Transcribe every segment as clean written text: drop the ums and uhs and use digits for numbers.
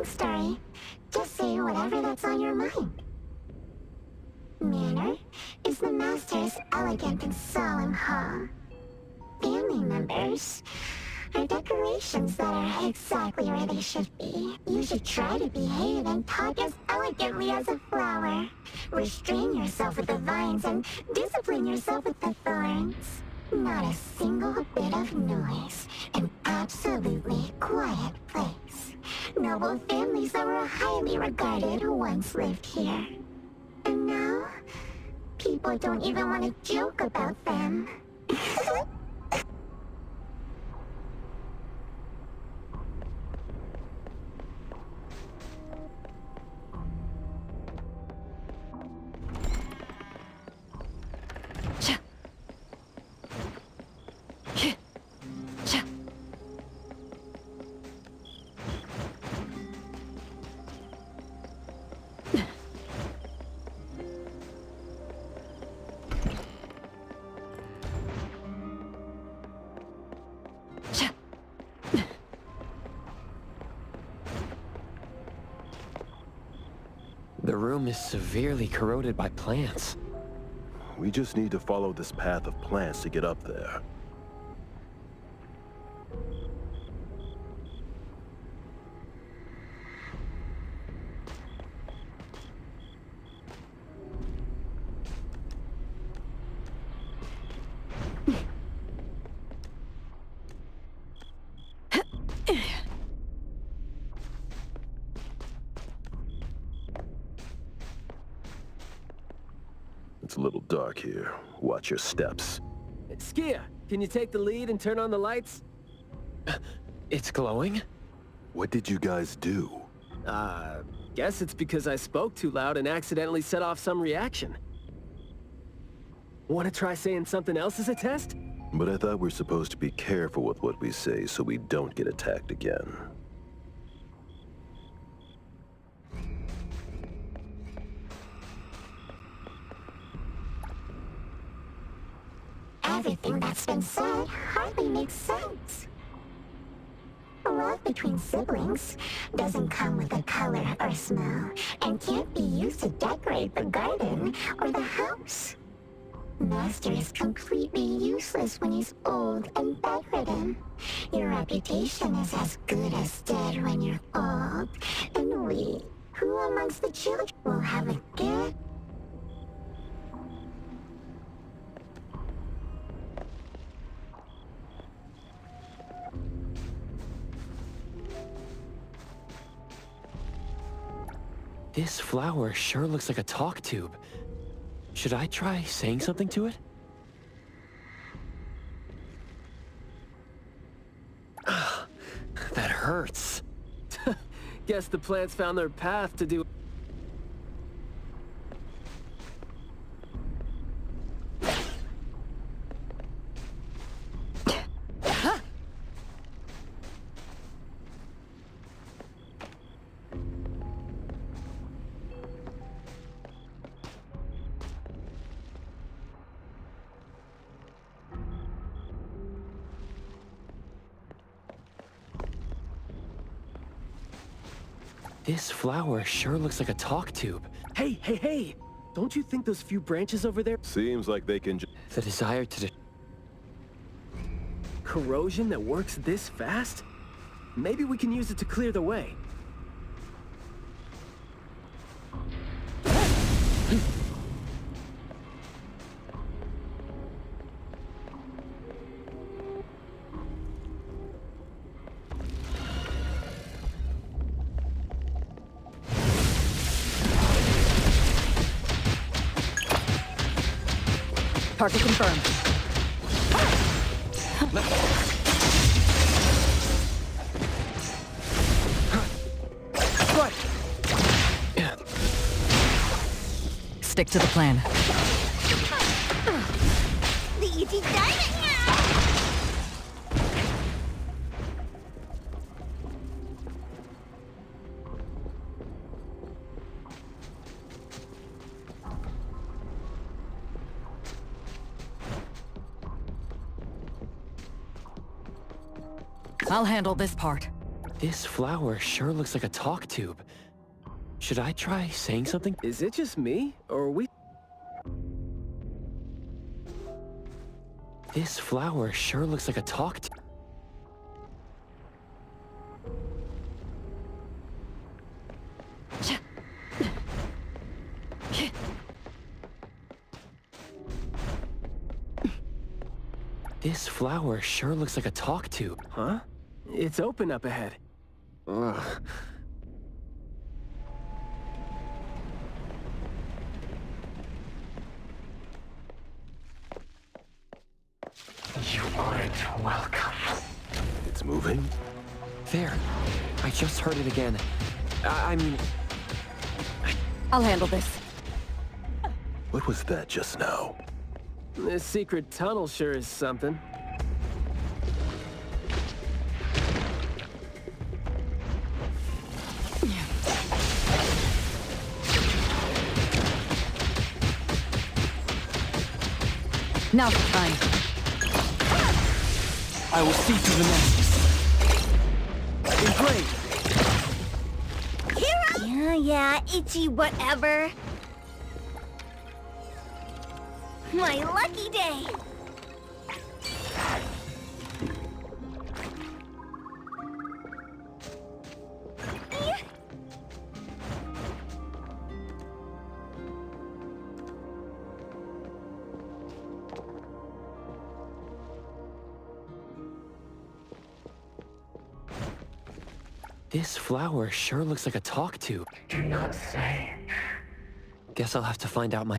long story. Just say whatever that's on your mind. Manner is the master's elegant and solemn hall. Family members are decorations that are exactly where they should be. You should try to behave and talk as elegantly as a flower. Restrain yourself with the vines and discipline yourself with the thorns. Not a single bit of noise. An absolutely quiet place. Noble families that were highly regarded once lived here. And now, people don't even want to joke about them. The room is severely corroded by plants. We just need to follow this path of plants to get up there. It's a little dark here. Watch your steps. Skia, can you take the lead and turn on the lights? It's glowing? What did you guys do? Guess it's because I spoke too loud and accidentally set off some reaction. Want to try saying something else as a test? But I thought we're supposed to be careful with what we say so we don't get attacked again. Everything that's been said hardly makes sense. Love between siblings doesn't come with a color or smell, and can't be used to decorate the garden or the house. Master is completely useless when he's old and bedridden. Your reputation is as good as dead when you're old. And we, who amongst the children, will have a good... This flower sure looks like a talk tube. Should I try saying something to it? That hurts. Guess the plants found their path to do... This flower sure looks like a talk tube. Hey, hey, hey! Don't you think those few branches over there... Seems like they can The desire to... Corrosion that works this fast? Maybe we can use it to clear the way. Target confirmed. Stick to the plan. I'll handle this part. This flower sure looks like a talk tube. Should I try saying something? Is it just me, or are we... This flower sure looks like a talk tube. This flower sure looks like a talk tube. Huh? It's open up ahead. Ugh. You aren't welcome. It's moving? There. I just heard it again. I mean... I'll handle this. What was that just now? This secret tunnel sure is something. Now's the time. I will see through the masks. Great! Yeah, itchy whatever. My lucky day. This flower sure looks like a talk tube. Do not say. Guess I'll have to find out my...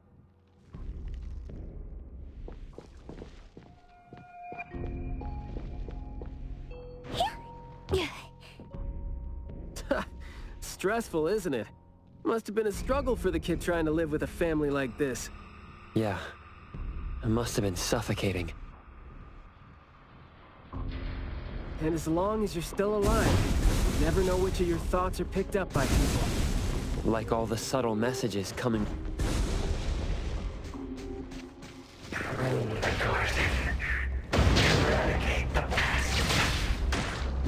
Stressful, isn't it? Must have been a struggle for the kid trying to live with a family like this. Yeah. It must have been suffocating. And as long as you're still alive, you never know which of your thoughts are picked up by people. Like all the subtle messages coming... Prune the garden. Eradicate the past.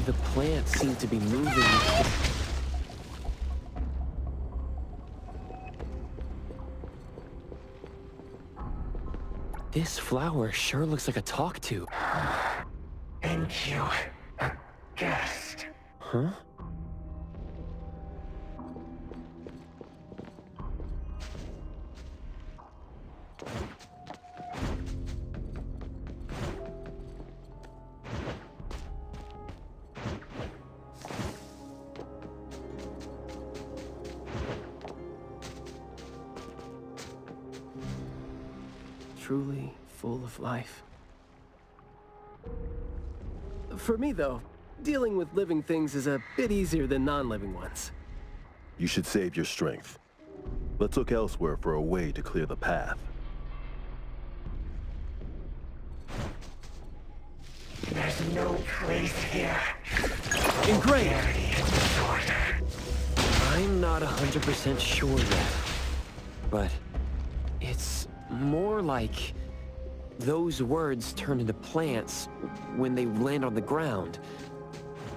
The plants seem to be moving... This flower sure looks like a talk tube. Ain't you a guest? Huh? Truly full of life. For me, though, dealing with living things is a bit easier than non-living ones. You should save your strength. Let's look elsewhere for a way to clear the path. There's no place here. Ingrained! I'm not 100% sure yet. But it's more like those words turn into plants when they land on the ground.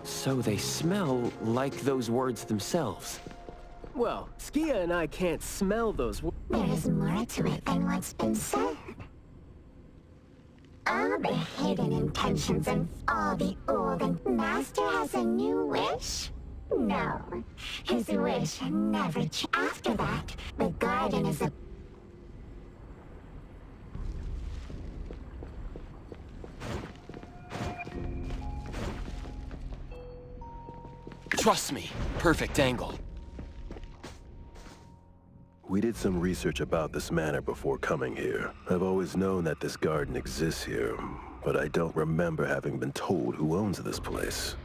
So they smell like those words themselves. Well, Skia and I can't smell those words. There is more to it than what's been said. All the hidden intentions and all the old, and Master has a new wish? No. His wish never After that, the garden is a... Trust me, perfect angle. We did some research about this manor before coming here. I've always known that this garden exists here, but I don't remember having been told who owns this place.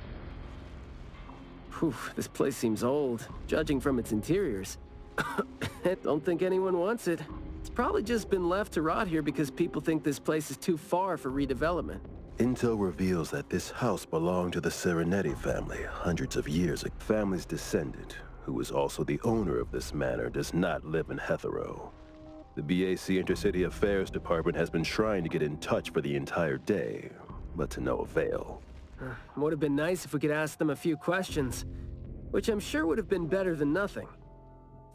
Whew, this place seems old, judging from its interiors. I don't think anyone wants it. It's probably just been left to rot here because people think this place is too far for redevelopment. Intel reveals that this house belonged to the Serenetti family hundreds of years ago. The family's descendant, who is also the owner of this manor, does not live in Hetero. The BAC Intercity Affairs Department has been trying to get in touch for the entire day, but to no avail. Would have been nice if we could ask them a few questions, which I'm sure would have been better than nothing.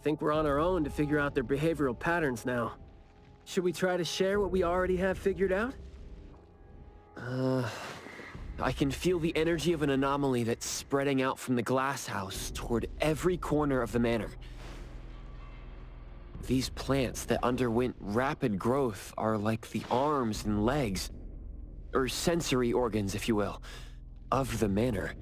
Think we're on our own to figure out their behavioral patterns now. Should we try to share what we already have figured out? I can feel the energy of an anomaly that's spreading out from the glass house toward every corner of the manor. These plants that underwent rapid growth are like the arms and legs, or sensory organs, if you will, of the manor.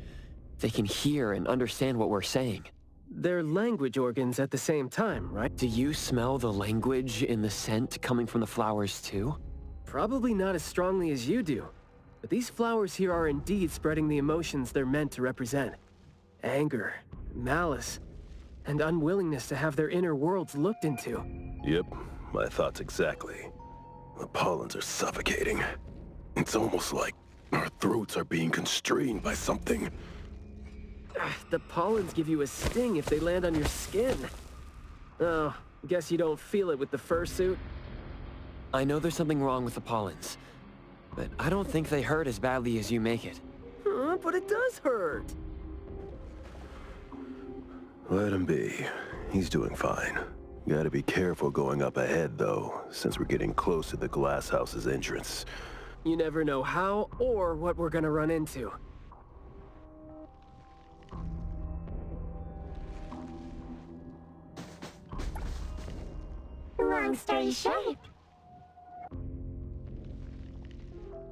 They can hear and understand what we're saying. They're language organs at the same time, right? Do you smell the language in the scent coming from the flowers too? Probably not as strongly as you do, but these flowers here are indeed spreading the emotions they're meant to represent. Anger, malice, and unwillingness to have their inner worlds looked into. Yep, my thoughts exactly. The pollens are suffocating. It's almost like our throats are being constrained by something. The pollens give you a sting if they land on your skin. Oh, guess you don't feel it with the fursuit? I know there's something wrong with the pollens, but I don't think they hurt as badly as you make it. But it does hurt. Let him be. He's doing fine. Gotta be careful going up ahead, though, since we're getting close to the glass house's entrance. You never know how or what we're gonna run into. Long story short,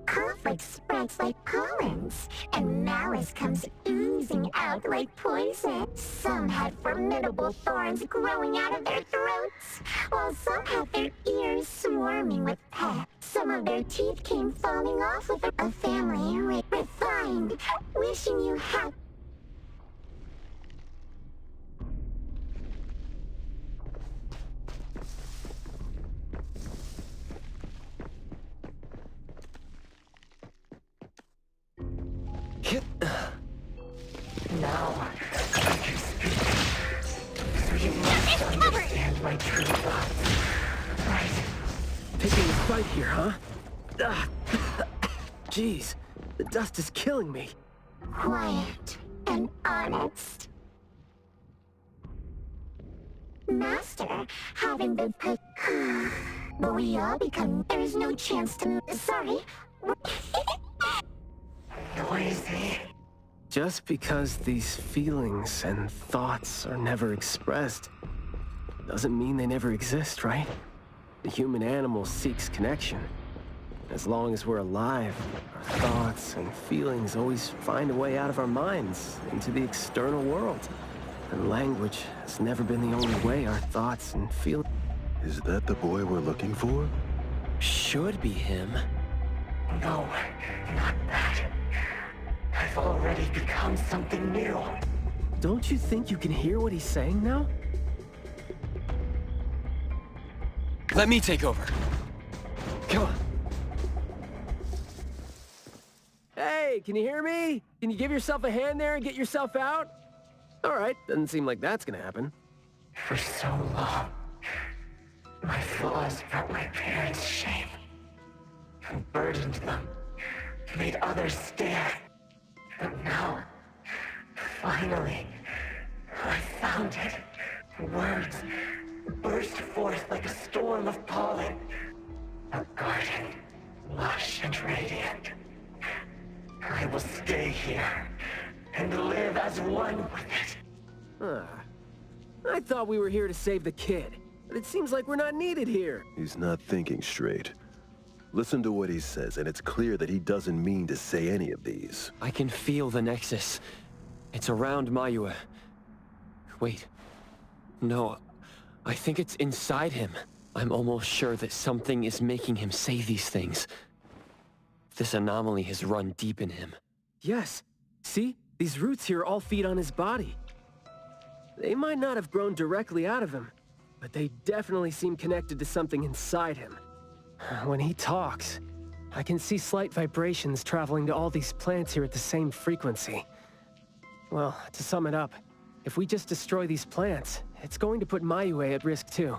conflict spreads like pollens, and malice comes oozing out like poison. Some had formidable thorns growing out of their throats, while some had their ears swarming with pep. Some of their teeth came falling off with a family refined, wishing you had. Now, I can speak. So you must understand my true thoughts. Right? Picking a fight here, huh? Jeez, the dust is killing me. Quiet and honest. Master, having been put... But we all become... There's no chance to... Sorry. Noisy. Just because these feelings and thoughts are never expressed, doesn't mean they never exist, right? The human animal seeks connection. As long as we're alive, our thoughts and feelings always find a way out of our minds into the external world. And language has never been the only way our thoughts and feelings... Is that the boy we're looking for? Should be him. No, not that. I've already become something new. Don't you think you can hear what he's saying now? Let me take over. Come on. Hey, can you hear me? Can you give yourself a hand there and get yourself out? All right, doesn't seem like that's gonna happen. For so long, my flaws brought my parents shame and burdened them, made others stare. But now, finally, I found it. Words burst forth like a storm of pollen. A garden, lush and radiant. I will stay here and live as one with it. I thought we were here to save the kid, but it seems like we're not needed here. He's not thinking straight. Listen to what he says, and it's clear that he doesn't mean to say any of these. I can feel the Nexus. It's around Mayue. Wait. No, I think it's inside him. I'm almost sure that something is making him say these things. This anomaly has run deep in him. Yes. See? These roots here all feed on his body. They might not have grown directly out of him, but they definitely seem connected to something inside him. When he talks, I can see slight vibrations traveling to all these plants here at the same frequency. Well, to sum it up, if we just destroy these plants, it's going to put Mayue at risk too.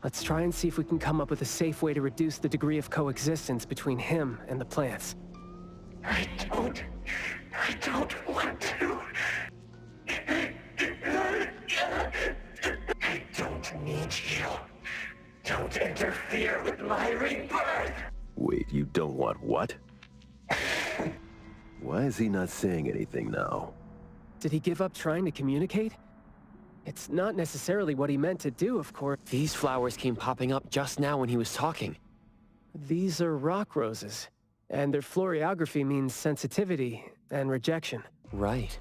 Let's try and see if we can come up with a safe way to reduce the degree of coexistence between him and the plants. I don't want to. I don't need you. Don't interfere with my rebirth. Wait, you don't want what? Why is he not saying anything now? Did he give up trying to communicate? It's not necessarily what he meant to do, of course. These flowers came popping up just now when he was talking. These are rock roses, and their florography means sensitivity and rejection. Right.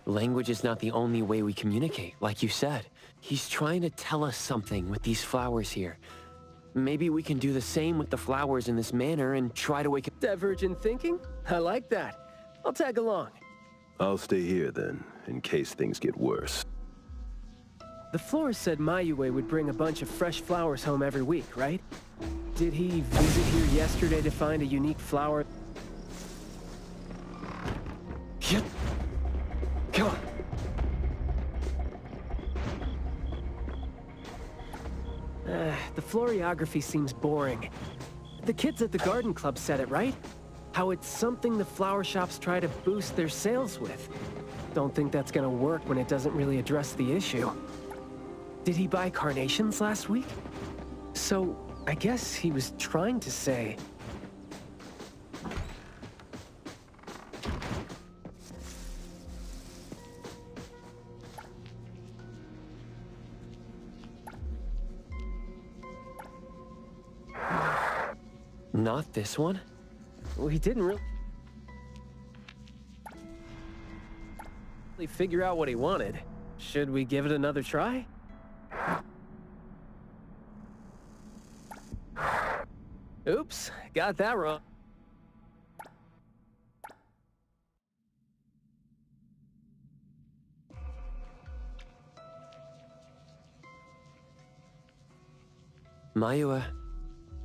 Language is not the only way we communicate, like you said. He's trying to tell us something with these flowers here. Maybe we can do the same with the flowers in this manner and try to wake up. Divergent thinking? I like that. I'll tag along. I'll stay here then, in case things get worse. The florist said Mayue would bring a bunch of fresh flowers home every week, right? Did he visit here yesterday to find a unique flower? Come on. The florography seems boring. The kids at the garden club said it, right? How it's something the flower shops try to boost their sales with. Don't think that's gonna work when it doesn't really address the issue. Did he buy carnations last week? So, I guess he was trying to say... Not this one? Well, he didn't really figure out what he wanted. Should we give it another try? Oops, got that wrong. Mayue,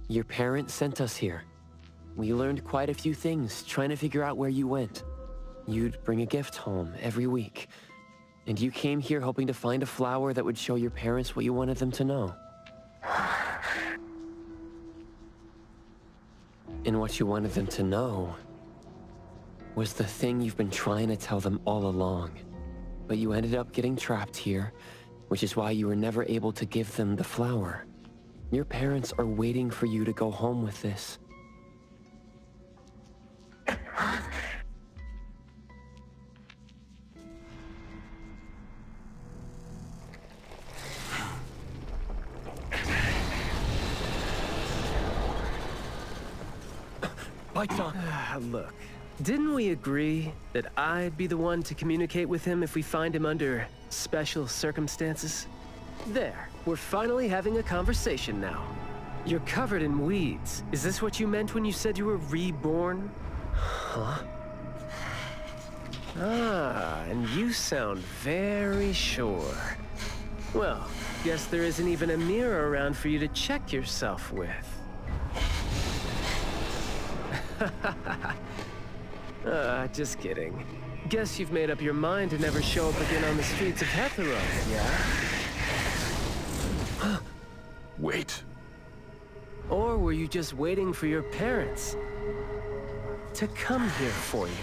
your parents sent us here. We learned quite a few things trying to figure out where you went. You'd bring a gift home every week. And you came here hoping to find a flower that would show your parents what you wanted them to know. And what you wanted them to know was the thing you've been trying to tell them all along. But you ended up getting trapped here, which is why you were never able to give them the flower. Your parents are waiting for you to go home with this. Lights on. Look, didn't we agree that I'd be the one to communicate with him if we find him under special circumstances? There, we're finally having a conversation now. You're covered in weeds. Is this what you meant when you said you were reborn? Huh? Ah, and you sound very sure. Well, guess there isn't even a mirror around for you to check yourself with. Just kidding. Guess you've made up your mind to never show up again on the streets of Hetero, yeah? Wait. Or were you just waiting for your parents to come here for you?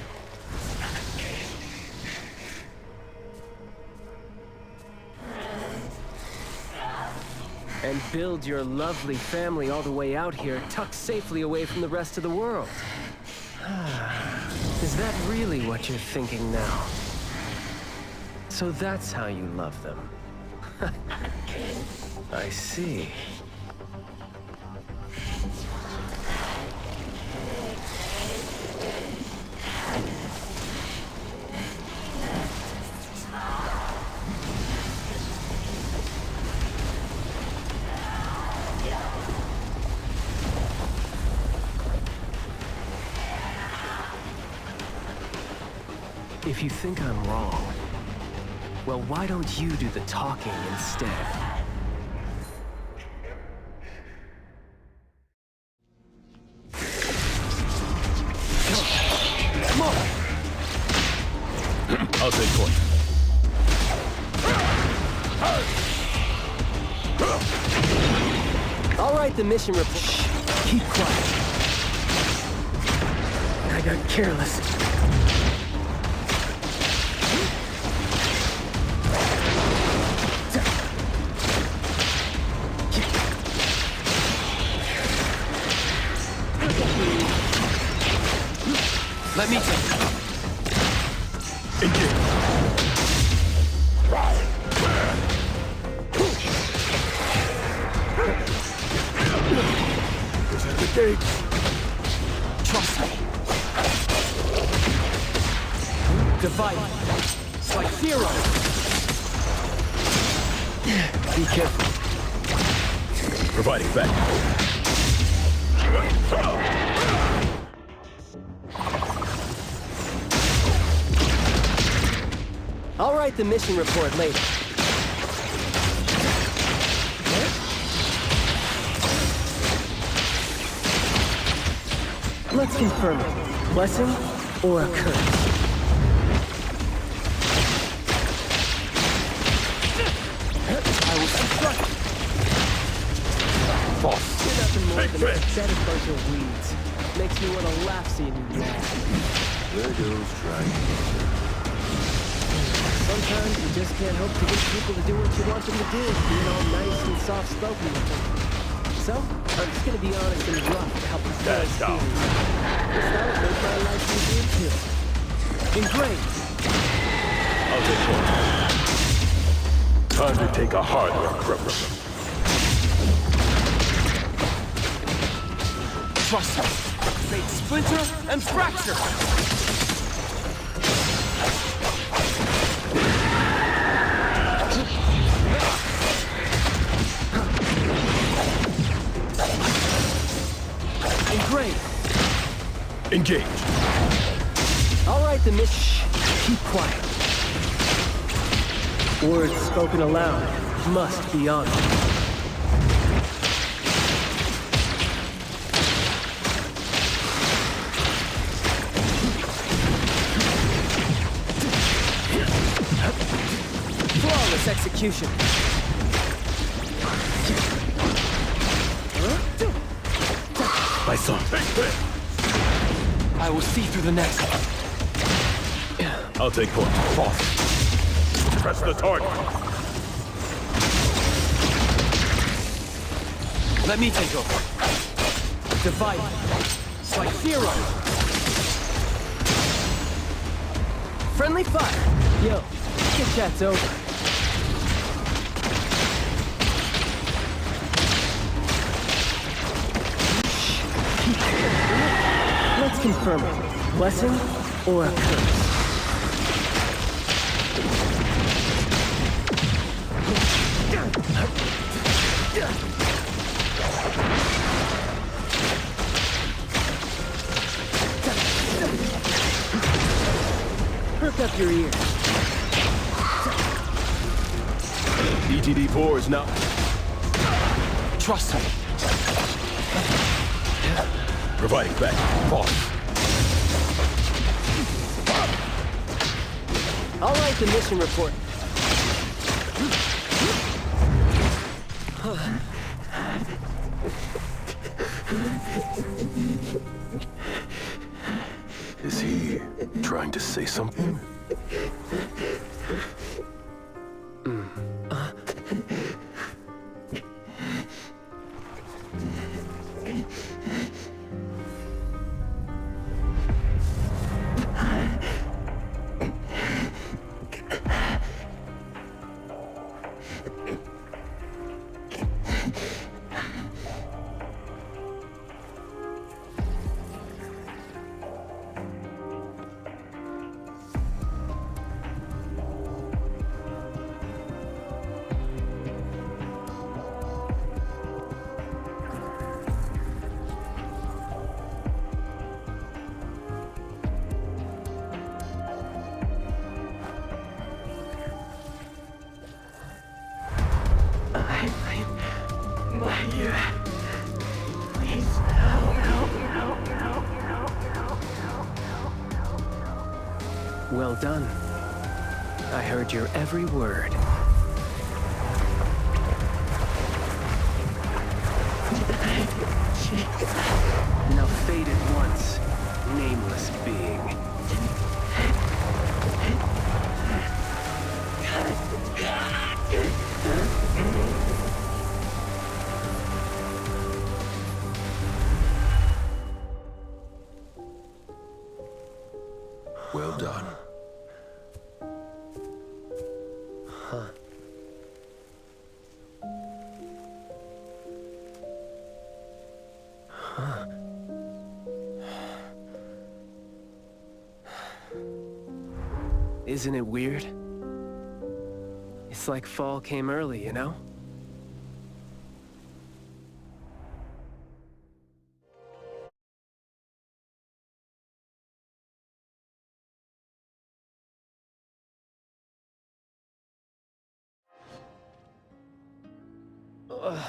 And build your lovely family all the way out here, tucked safely away from the rest of the world. Is that really what you're thinking now? So that's how you love them. I see. If you think I'm wrong, well, why don't you do the talking instead? Come on! I'll take point. I'll write the mission report. Shh. Keep quiet. I got careless. Let me take it. Engage. The gates. Trust me. Divide. Like zero. Be careful. Providing back. I'll write the mission report later. Let's confirm it. Blessing or a curse? I will confront. False. You're nothing more Take than a this. pathetic bunch of weeds. Makes me want to laugh seeing you laugh. There goes trying. Sometimes you just can't hope to get people to do what you want them to do, being all nice and soft-spoken with them. So, I'm just gonna be honest and rough to help with those Stand down. feelings. Guess that would make my life easier too. Engraved. I'll take one. Time to take a hard look, cripple. Trust me. Fate splinter and fracture. Engraved. Engage. I'll write the mission. Keep quiet. Words spoken aloud must be honored. Flawless execution. My son. Take this. I will see through the next. I'll take point. False. Press the target. Let me take over. Divide. Like zero. Friendly fire. Yo, chit chat's over. Let's confirm it. Blessing or a curse? Perk up your ears. ETD-4 is now. Trust me. Providing back. False. I'll write the mission report. Is he trying to say something? Well done. I heard your every word. Now faded once, nameless being. Well done. Isn't it weird? It's like fall came early, you know?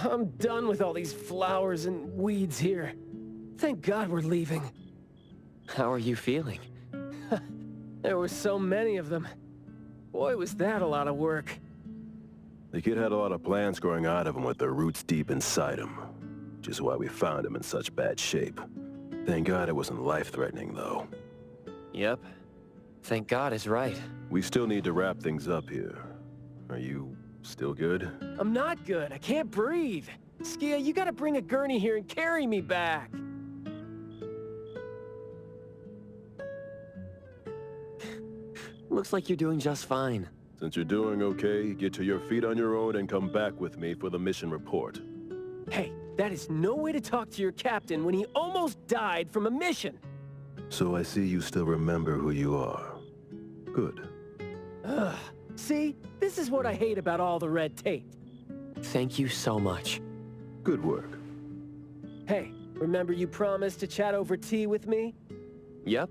I'm done with all these flowers and weeds here. Thank God we're leaving. How are you feeling? There were so many of them. Boy, was that a lot of work. The kid had a lot of plants growing out of him with their roots deep inside him, which is why we found him in such bad shape. Thank God it wasn't life-threatening, though. Yep. Thank God is right. We still need to wrap things up here. Are you still good? I'm not good. I can't breathe. Skia, you gotta bring a gurney here and carry me back. Looks like you're doing just fine. Since you're doing okay, get to your feet on your own and come back with me for the mission report. Hey, that is no way to talk to your captain when he almost died from a mission. So I see you still remember who you are. Good. Ugh. See? This is what I hate about all the red tape. Thank you so much. Good work. Hey, remember you promised to chat over tea with me? Yep.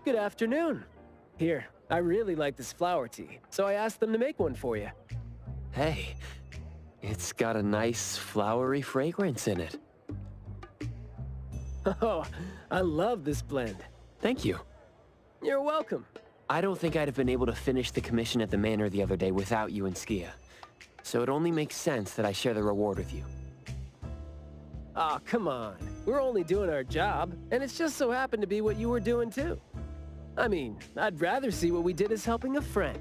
Good afternoon. Here, I really like this flower tea, so I asked them to make one for you. Hey, it's got a nice flowery fragrance in it. Oh, I love this blend. Thank you. You're welcome. I don't think I'd have been able to finish the commission at the manor the other day without you and Skia. So it only makes sense that I share the reward with you. Aw, come on. We're only doing our job, and it's just so happened to be what you were doing too. I mean, I'd rather see what we did as helping a friend.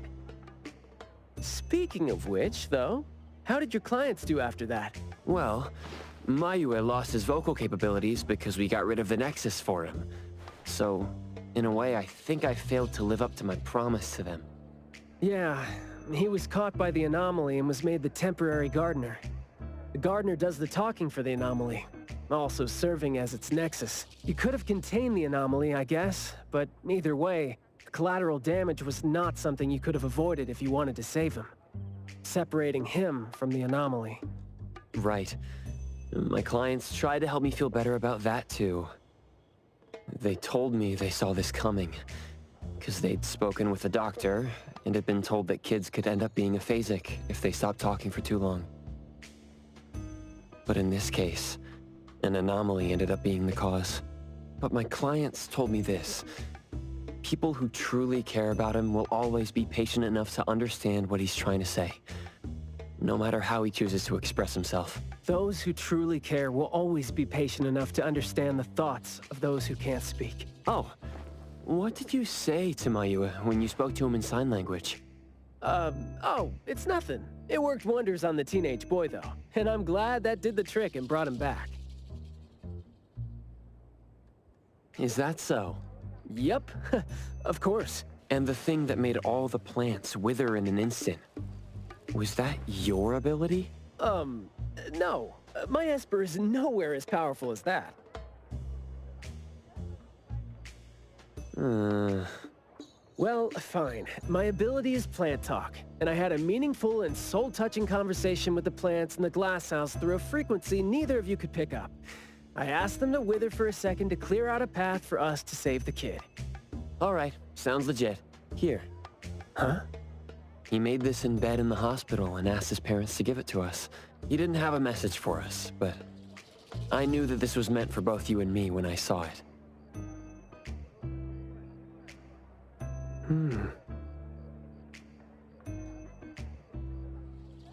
Speaking of which, though, how did your clients do after that? Well, Mayue lost his vocal capabilities because we got rid of the Nexus for him. So, in a way, I think I failed to live up to my promise to them. Yeah, he was caught by the anomaly and was made the temporary gardener. The gardener does the talking for the anomaly, also serving as its nexus. You could have contained the anomaly, I guess, but either way, the collateral damage was not something you could have avoided if you wanted to save him. Separating him from the anomaly. Right. My clients tried to help me feel better about that, too. They told me they saw this coming, because they'd spoken with a doctor and had been told that kids could end up being aphasic if they stopped talking for too long. But in this case, an anomaly ended up being the cause. But my clients told me this. People who truly care about him will always be patient enough to understand what he's trying to say, no matter how he chooses to express himself. Those who truly care will always be patient enough to understand the thoughts of those who can't speak. Oh, what did you say to Mayua when you spoke to him in sign language? Oh, it's nothing. It worked wonders on the teenage boy, though, and I'm glad that did the trick and brought him back. Is that so? Yep, of course. And the thing that made all the plants wither in an instant, was that your ability? No. My Esper is nowhere as powerful as that. Well, fine. My ability is plant talk, and I had a meaningful and soul-touching conversation with the plants in the glass house through a frequency neither of you could pick up. I asked them to wither for a second to clear out a path for us to save the kid. All right, sounds legit. Here. Huh? He made this in bed in the hospital and asked his parents to give it to us. He didn't have a message for us, but I knew that this was meant for both you and me when I saw it.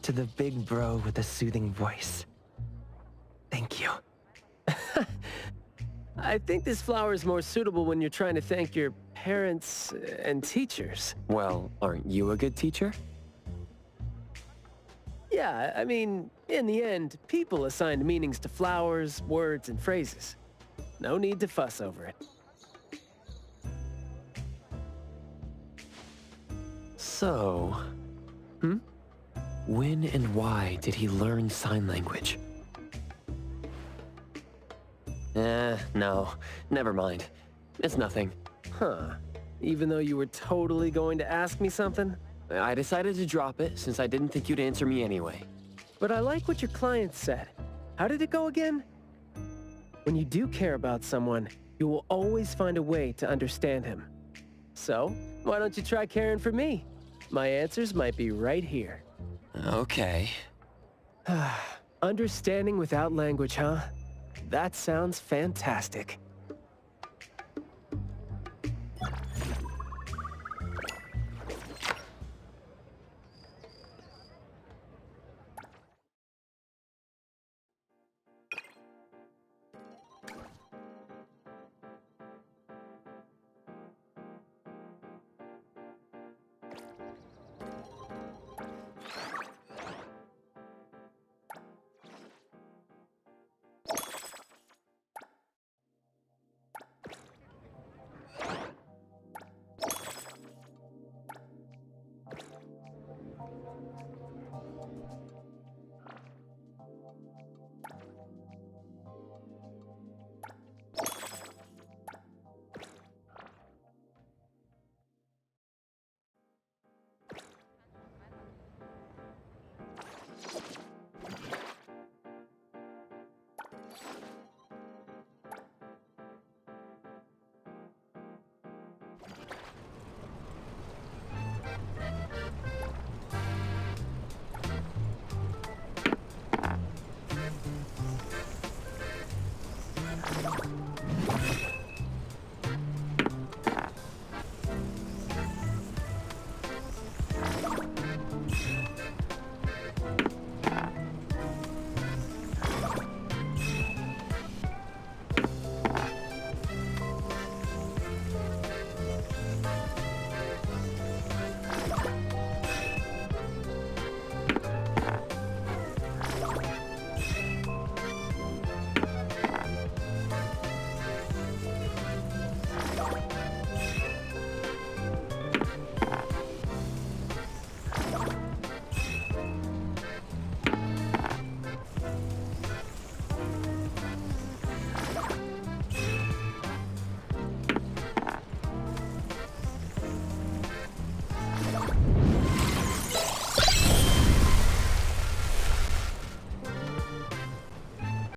To the big bro with the soothing voice. Thank you. I think this flower is more suitable when you're trying to thank your parents and teachers. Well, aren't you a good teacher? Yeah, I mean, in the end, people assigned meanings to flowers, words, and phrases. No need to fuss over it. So... When and why did he learn sign language? No. Never mind. It's nothing. Huh. Even though you were totally going to ask me something? I decided to drop it since I didn't think you'd answer me anyway. But I like what your client said. How did it go again? When you do care about someone, you will always find a way to understand him. So, why don't you try caring for me? My answers might be right here. Okay. Understanding without language, huh? That sounds fantastic.